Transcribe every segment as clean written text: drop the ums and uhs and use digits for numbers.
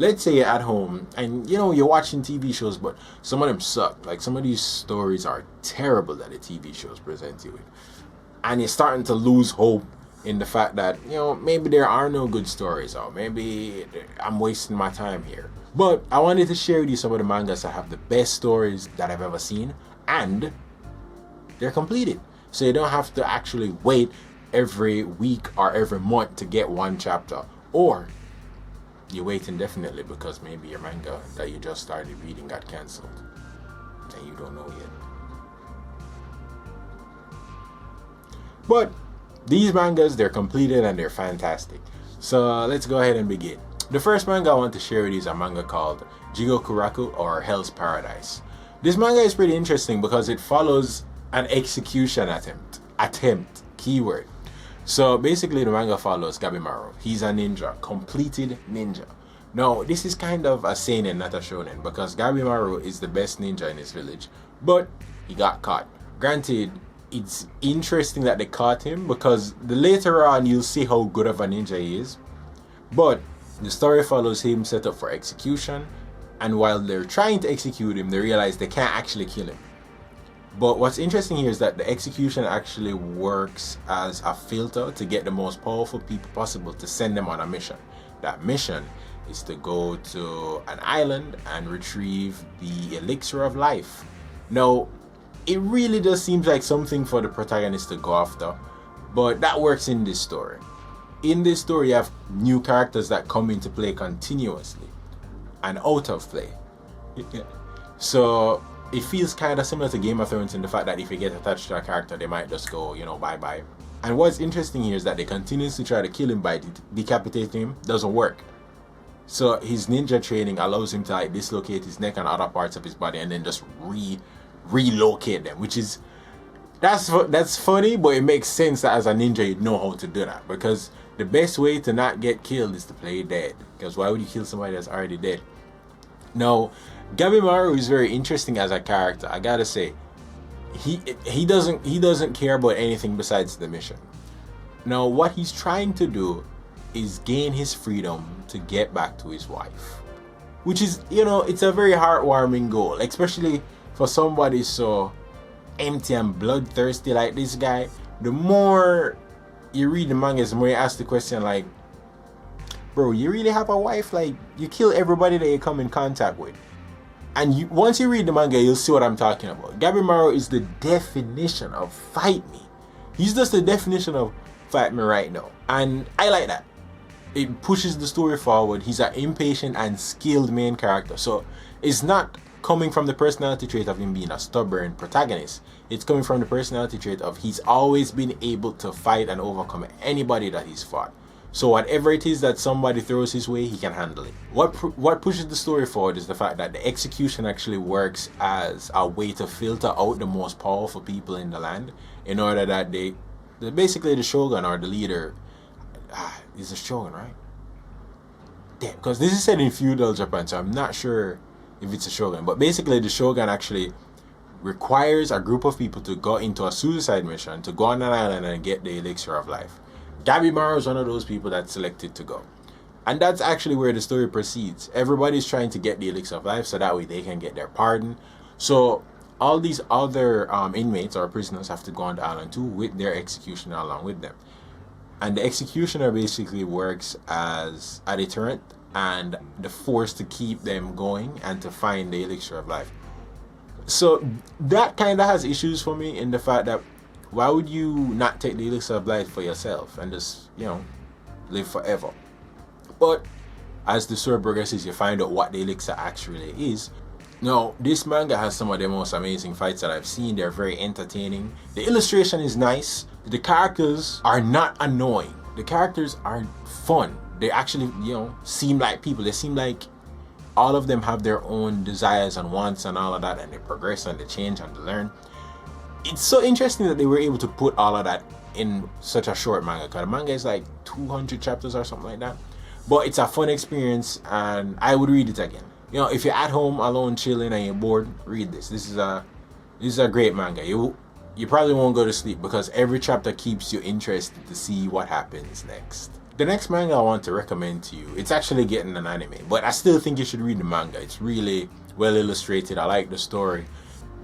let's say you're at home and you're watching TV shows, but some of them suck. Like some of these stories are terrible that the TV shows present you with, and you're starting to lose hope in the fact that maybe there are no good stories, or maybe I'm wasting my time here. But I wanted to share with you some of the mangas that have the best stories that I've ever seen, and they're completed, so you don't have to actually wait every week or every month to get one chapter, or you wait indefinitely because maybe your manga that you just started reading got cancelled and you don't know yet. But these mangas, they're completed and they're fantastic. So let's go ahead and begin. The first manga I want to share with you is a manga called Jigokuraku, or Hell's Paradise. This manga is pretty interesting because it follows an execution attempt, keyword. So basically the manga follows Gabimaru. He's a ninja, completed ninja. Now this is kind of a seinen, not a shonen, because Gabimaru is the best ninja in his village, but he got caught. Granted, it's interesting that they caught him because later on you'll see how good of a ninja he is, but the story follows him set up for execution, and while they're trying to execute him, they realize they can't actually kill him. But what's interesting here is that the execution actually works as a filter to get the most powerful people possible to send them on a mission. That mission is to go to an island and retrieve the elixir of life. Now, it really does seem like something for the protagonist to go after, but that works in this story. In this story, you have new characters that come into play continuously and out of play. So it feels kind of similar to Game of Thrones in the fact that if you get attached to a character, they might just go, bye-bye. And what's interesting here is that they continuously try to kill him by decapitating him. Doesn't work. So his ninja training allows him to dislocate his neck and other parts of his body and then just relocate them, which is, that's funny, but it makes sense that as a ninja you'd know how to do that, because the best way to not get killed is to play dead, because why would you kill somebody that's already dead? Now, Gabimaru is very interesting as a character. I gotta say, he doesn't care about anything besides the mission. Now, what he's trying to do is gain his freedom to get back to his wife, which is, it's a very heartwarming goal, especially for somebody so empty and bloodthirsty like this guy. The more you read the manga, the more you ask the question like, bro, you really have a wife? Like, you kill everybody that you come in contact with. And once you read the manga, you'll see what I'm talking about. Gabimaru is the definition of fight me. He's just the definition of fight me right now. And I like that. It pushes the story forward. He's an impatient and skilled main character. So it's not coming from the personality trait of him being a stubborn protagonist. It's coming from the personality trait of he's always been able to fight and overcome anybody that he's fought. So whatever it is that somebody throws his way, he can handle it. What pushes the story forward is the fact that the execution actually works as a way to filter out the most powerful people in the land, in order that basically the shogun or the leader, is a shogun, right? Damn, because this is set in feudal Japan, so I'm not sure if it's a shogun. But basically the shogun actually requires a group of people to go into a suicide mission, to go on an island and get the elixir of life. Gabimaru is one of those people that's selected to go. And that's actually where the story proceeds. Everybody's trying to get the elixir of life so that way they can get their pardon. So all these other inmates or prisoners have to go on the island too, with their executioner along with them. And the executioner basically works as a deterrent and the force to keep them going and to find the elixir of life. So that kind of has issues for me in the fact that why would you not take the elixir of life for yourself and just, live forever? But as the story progresses, you find out what the elixir actually is. Now, this manga has some of the most amazing fights that I've seen. They're very entertaining. The illustration is nice. The characters are not annoying. The characters are fun. They actually, seem like people. They seem like all of them have their own desires and wants and all of that, and they progress and they change and they learn. It's so interesting that they were able to put all of that in such a short manga, because the manga is like 200 chapters or something like that. But it's a fun experience and I would read it again. If you're at home alone chilling and you're bored, read this. This is a great manga. You probably won't go to sleep because every chapter keeps you interested to see what happens next. The next manga I want to recommend to you, it's actually getting an anime, but I still think you should read the manga. It's really well illustrated. I like the story.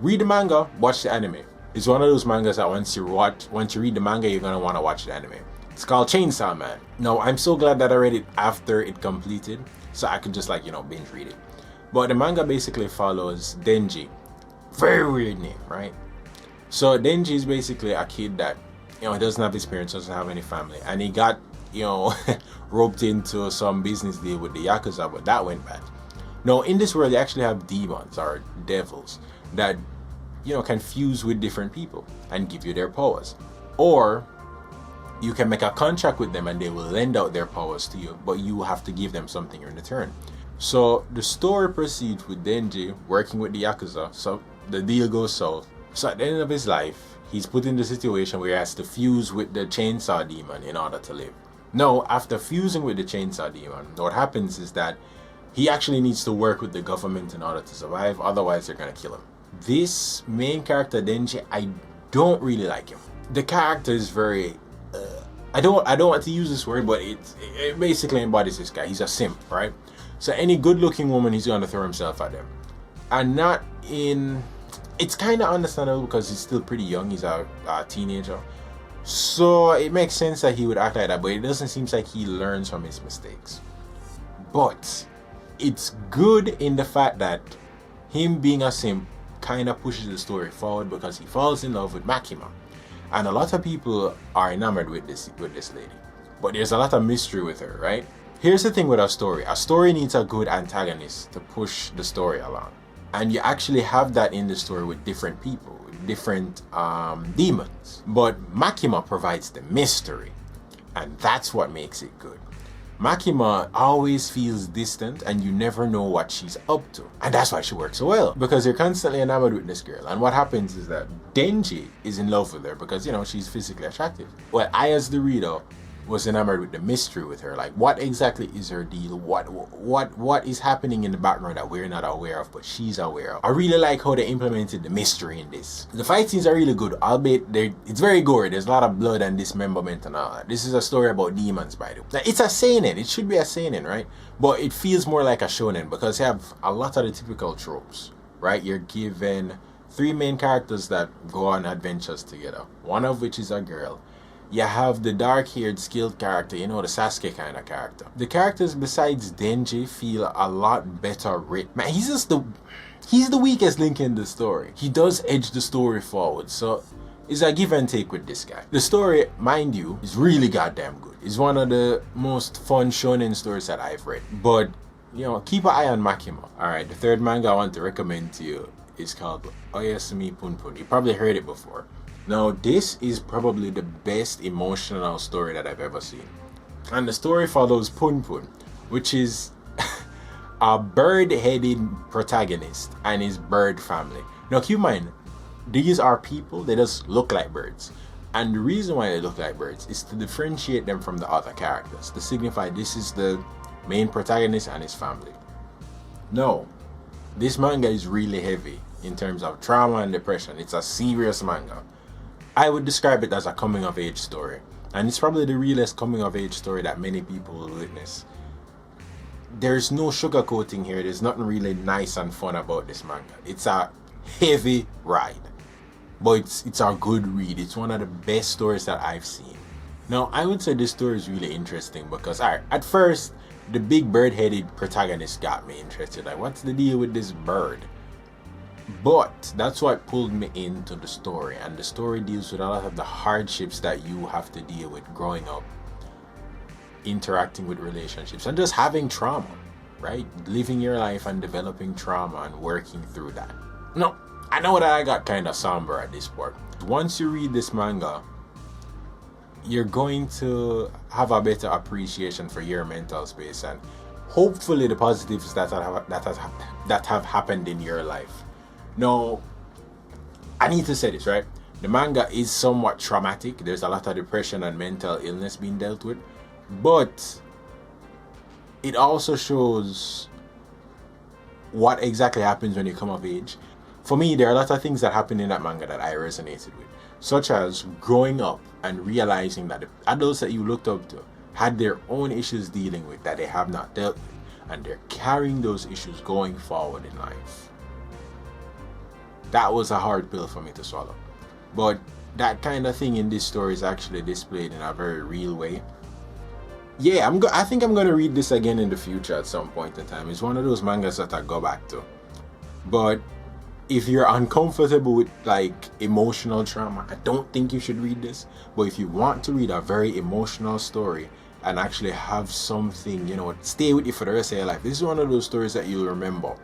Read the manga, watch the anime. It's one of those mangas that once you read the manga, you're gonna want to watch the anime. It's called Chainsaw Man. Now, I'm so glad that I read it after it completed, so I could just binge read it. But the manga basically follows Denji. Very weird name, right? So Denji is basically a kid that, he doesn't have his parents, doesn't have any family, and he got, roped into some business deal with the Yakuza, but that went bad. Now, in this world, you actually have demons or devils that, can fuse with different people and give you their powers. Or you can make a contract with them and they will lend out their powers to you, but you have to give them something in return. So the story proceeds with Denji working with the Yakuza, so the deal goes south. So at the end of his life, he's put in the situation where he has to fuse with the chainsaw demon in order to live. Now, after fusing with the chainsaw demon, what happens is that he actually needs to work with the government in order to survive, otherwise they're gonna kill him. This main character, Denji, I don't really like him. The character is very, I don't want to use this word, but it basically embodies this guy. He's a simp, right? So any good-looking woman, he's gonna throw himself at them. And not in, it's kind of understandable because he's still pretty young. He's a teenager. So it makes sense that he would act like that, but it doesn't seem like he learns from his mistakes. But it's good in the fact that him being a simp kind of pushes the story forward because he falls in love with Makima. And a lot of people are enamored with this lady. But there's a lot of mystery with her, right? Here's the thing with a story. A story needs a good antagonist to push the story along. And you actually have that in the story with different people, with different demons. But Makima provides the mystery. And that's what makes it good. Makima always feels distant and you never know what she's up to. And that's why she works so well. Because you're constantly enamored with this girl. And what happens is that Denji is in love with her because, she's physically attractive. Well, I as the reader was enamored with the mystery with her. Like, what exactly is her deal? What is happening in the background that we're not aware of, but she's aware of? I really like how they implemented the mystery in this. The fight scenes are really good, albeit it's very gory. There's a lot of blood and dismemberment and all that. This is a story about demons, by the way. Now, it's a seinen. It should be a seinen, right? But it feels more like a shonen because you have a lot of the typical tropes, right? You're given 3 main characters that go on adventures together, one of which is a girl. You have the dark-haired, skilled character, the Sasuke kind of character. The characters besides Denji feel a lot better written. Man, he's the weakest link in the story. He does edge the story forward, so it's a give and take with this guy. The story, mind you, is really goddamn good. It's one of the most fun shonen stories that I've read. But, keep an eye on Makima. Alright, the third manga I want to recommend to you is called Oyasumi Punpun. You probably heard it before. Now, this is probably the best emotional story that I've ever seen. And the story follows Punpun, which is a bird-headed protagonist and his bird family. Now, keep in mind, these are people, they just look like birds. And the reason why they look like birds is to differentiate them from the other characters, to signify this is the main protagonist and his family. No, this manga is really heavy in terms of trauma and depression. It's a serious manga. I would describe it as a coming-of-age story. And it's probably the realest coming-of-age story that many people will witness. There's no sugarcoating here. There's nothing really nice and fun about this manga. It's a heavy ride. But it's a good read. It's one of the best stories that I've seen. Now, I would say this story is really interesting because, at first, the big bird-headed protagonist got me interested. Like, what's the deal with this bird? But that's what pulled me into the story, and the story deals with a lot of the hardships that you have to deal with growing up, interacting with relationships, and just having trauma, right? Living your life and developing trauma and working through that. No, I know that I got kind of somber at this point. Once you read this manga, you're going to have a better appreciation for your mental space and hopefully the positives that have happened in your life. Now, I need to say this, right? The manga is somewhat traumatic. There's a lot of depression and mental illness being dealt with. But it also shows what exactly happens when you come of age. For me, there are a lot of things that happen in that manga that I resonated with. Such as growing up and realizing that the adults that you looked up to had their own issues dealing with that they have not dealt with, and they're carrying those issues going forward in life. That was a hard pill for me to swallow. But that kind of thing in this story is actually displayed in a very real way. Yeah, I think I'm going to read this again in the future at some point in time. It's one of those mangas that I go back to. But if you're uncomfortable with like emotional trauma, I don't think you should read this. But if you want to read a very emotional story and actually have something, you know, stay with you for the rest of your life, this is one of those stories that you'll remember.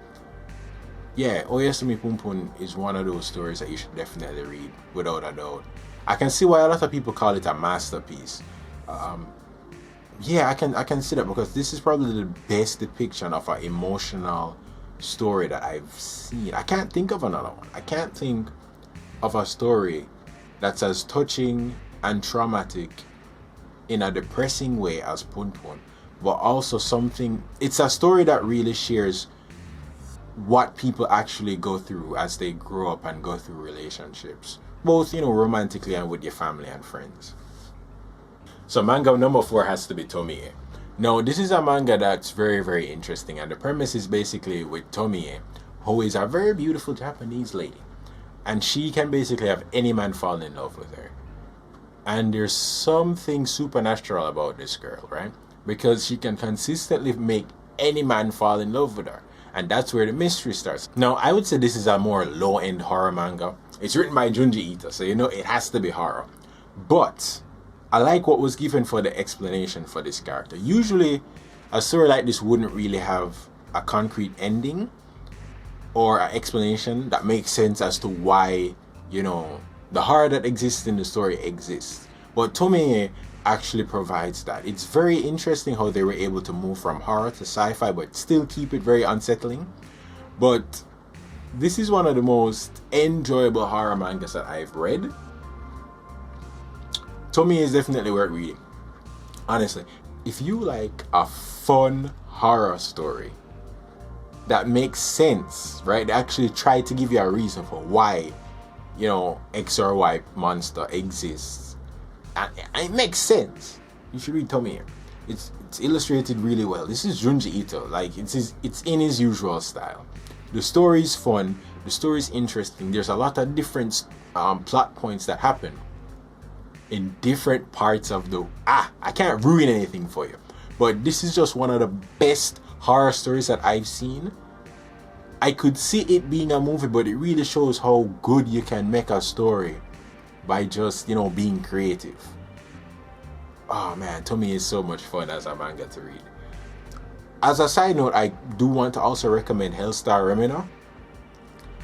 Yeah, Oyasumi Pum Pum is one of those stories that you should definitely read, without a doubt. I can see why a lot of people call it a masterpiece. Yeah, I can see that, because this is probably the best depiction of an emotional story that I've seen. I can't think of another one. I can't think of a story that's as touching and traumatic in a depressing way as Pun Pun, but also something, it's a story that really shares what people actually go through as they grow up and go through relationships, both, you know, romantically and with your family and friends. So manga number 4 has to be Tomie. Now, this is a manga that's very, very interesting, and the premise is basically with Tomie, who is a very beautiful Japanese lady, and she can basically have any man fall in love with her. And there's something supernatural about this girl, right? Because she can consistently make any man fall in love with her, and that's where the mystery starts. Now, I would say this is a more low-end horror manga. It's written by Junji Ito, so you know it has to be horror. But I like what was given for the explanation for this character. Usually, a story like this wouldn't really have a concrete ending or an explanation that makes sense as to why, you know, the horror that exists in the story exists. But Tomie actually provides that. It's very interesting how they were able to move from horror to sci-fi, but still keep it very unsettling. But this is one of the most enjoyable horror mangas that I've read. Tomie is definitely worth reading. Honestly, if you like a fun horror story that makes sense, right? They actually try to give you a reason for why, you know, X or Y monster exists, and it makes sense, you should read Tomie. It's illustrated really well. This is Junji Ito. Like, it's in his usual style. The story is fun. The story is interesting. There's a lot of different plot points that happen in different parts of the... I can't ruin anything for you, but this is just one of the best horror stories that I've seen. I could see it being a movie, but it really shows how good you can make a story by just, you know, being creative. Oh man, Tomie is so much fun as a manga to read. As a side note, I do want to also recommend Hellstar Remina.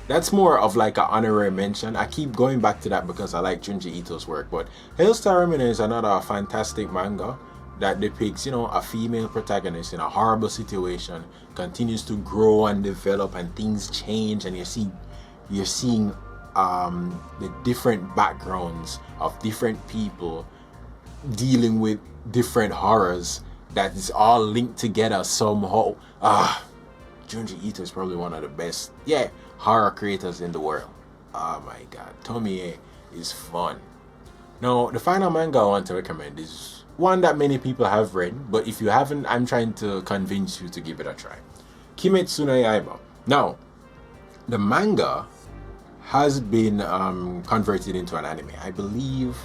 That's more of like an honorary mention. I keep going back to that because I like Junji Ito's work. But Hellstar Remina is another fantastic manga that depicts, you know, a female protagonist in a horrible situation, continues to grow and develop, and things change, and you're seeing the different backgrounds of different people dealing with different horrors that is all linked together somehow. Junji Ito is probably one of the best, horror creators in the world. Oh my god, Tomie is fun. Now, the final manga I want to recommend is one that many people have read, but if you haven't, I'm trying to convince you to give it a try. KIMETSU no YAIBA. Now, the manga has been converted into an anime. I believe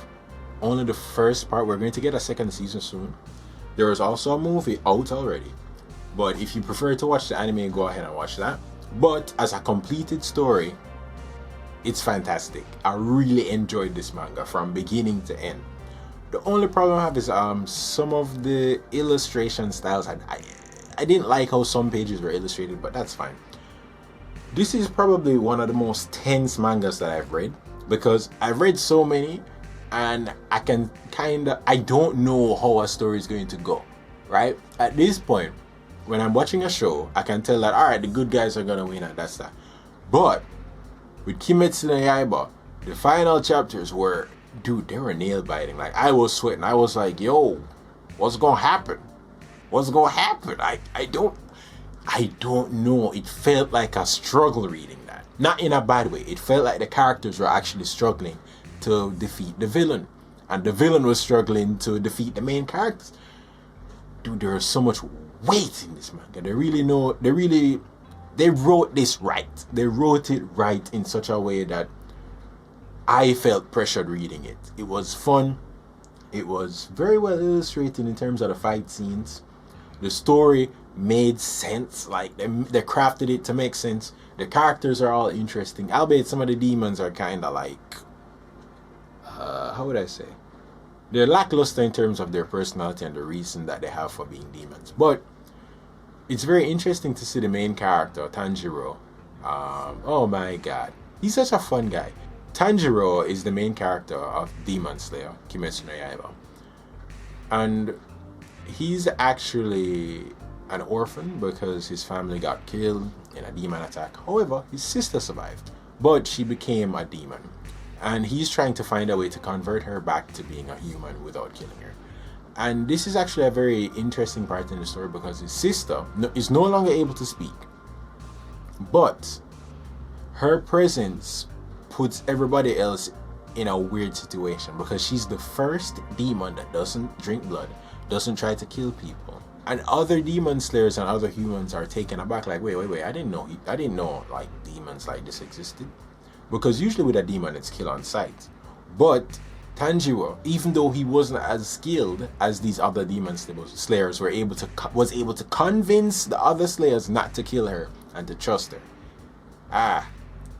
only the first part. We're going to get a second season soon. There is also a movie out already, but if you prefer to watch the anime, go ahead and watch that. But as a completed story, it's fantastic. I really enjoyed this manga from beginning to end. The only problem I have is some of the illustration styles. I didn't like how some pages were illustrated, but that's fine. This is probably one of the most tense mangas that I've read, because I've read so many and I don't know how a story is going to go, right? At this point, when I'm watching a show, I can tell that, alright, the good guys are gonna win, and that's that. But with Kimetsu no Yaiba, the final chapters were, dude, they were nail biting. Like, I was sweating. I was like, yo, what's gonna happen? What's gonna happen? I don't know. It felt like a struggle reading that. Not in a bad way. It felt like the characters were actually struggling to defeat the villain, and the villain was struggling to defeat the main characters. dude, there is so much weight in this manga. They wrote this right. They wrote it right in such a way that I felt pressured reading it. It was fun. It was very well illustrated in terms of the fight scenes. The story made sense. Like, they crafted it to make sense. The characters are all interesting. Albeit some of the demons are kind of like, how would I say? They're lackluster in terms of their personality and the reason that they have for being demons. But it's very interesting to see the main character, Tanjiro. Oh my god. He's such a fun guy. Tanjiro is the main character of Demon Slayer, Kimetsu no YAIBA. And he's actually an orphan because his family got killed in a demon attack. However, his sister survived, but she became a demon. And he's trying to find a way to convert her back to being a human without killing her. And this is actually a very interesting part in the story because his sister is no longer able to speak. But her presence puts everybody else in a weird situation because she's the first demon that doesn't drink blood, doesn't try to kill people. And other demon slayers and other humans are taken aback, like, wait, I didn't know like demons like this existed. Because usually with a demon it's kill on sight. But Tanjiro, even though he wasn't as skilled as these other demon slayers, was able to convince the other slayers not to kill her and to trust her.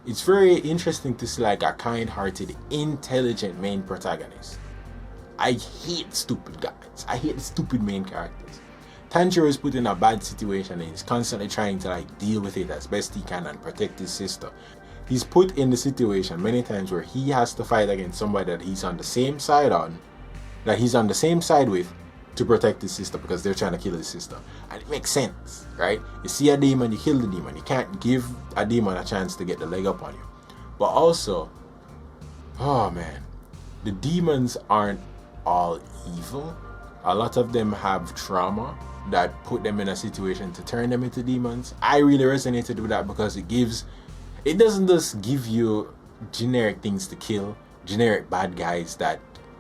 It's very interesting to see like a kind-hearted, intelligent main protagonist. I hate stupid guys. I hate the stupid main characters. Tanjiro is put in a bad situation and he's constantly trying to like deal with it as best he can and protect his sister. He's put in the situation many times where he has to fight against somebody that he's on the same side with to protect his sister because they're trying to kill his sister. And it makes sense, right? You see a demon, you kill the demon. You can't give a demon a chance to get the leg up on you. But also, oh man, the demons aren't all evil. A lot of them have trauma that put them in a situation to turn them into demons. I really resonated with that because it doesn't just give you generic things to kill, generic bad guys that,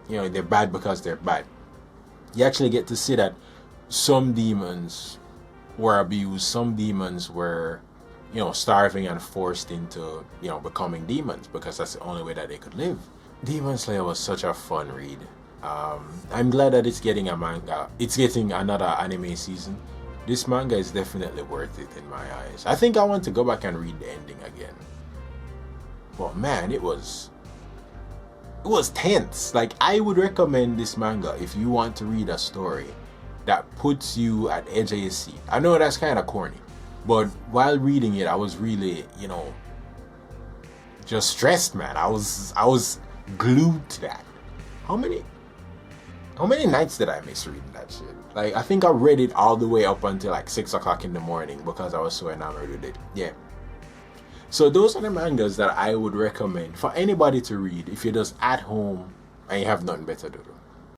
you know, they're bad because they're bad. You actually get to see that some demons were abused, some demons were, you know, starving and forced into, you know, becoming demons because that's the only way that they could live. Demon Slayer was such a fun read. I'm glad that it's getting a manga. It's getting another anime season. This manga is definitely worth it in my eyes. I think I want to go back and read the ending again. But man, it was tense. Like, I would recommend this manga if you want to read a story that puts you at the edge of your seat. I know that's kind of corny, but while reading it, I was really, you know, just stressed, man. I was glued to that. How many nights did I miss reading that shit? Like, I think I read it all the way up until like 6 o'clock in the morning because I was so enamored with it. Yeah. So those are the mangas that I would recommend for anybody to read if you're just at home and you have nothing better to do.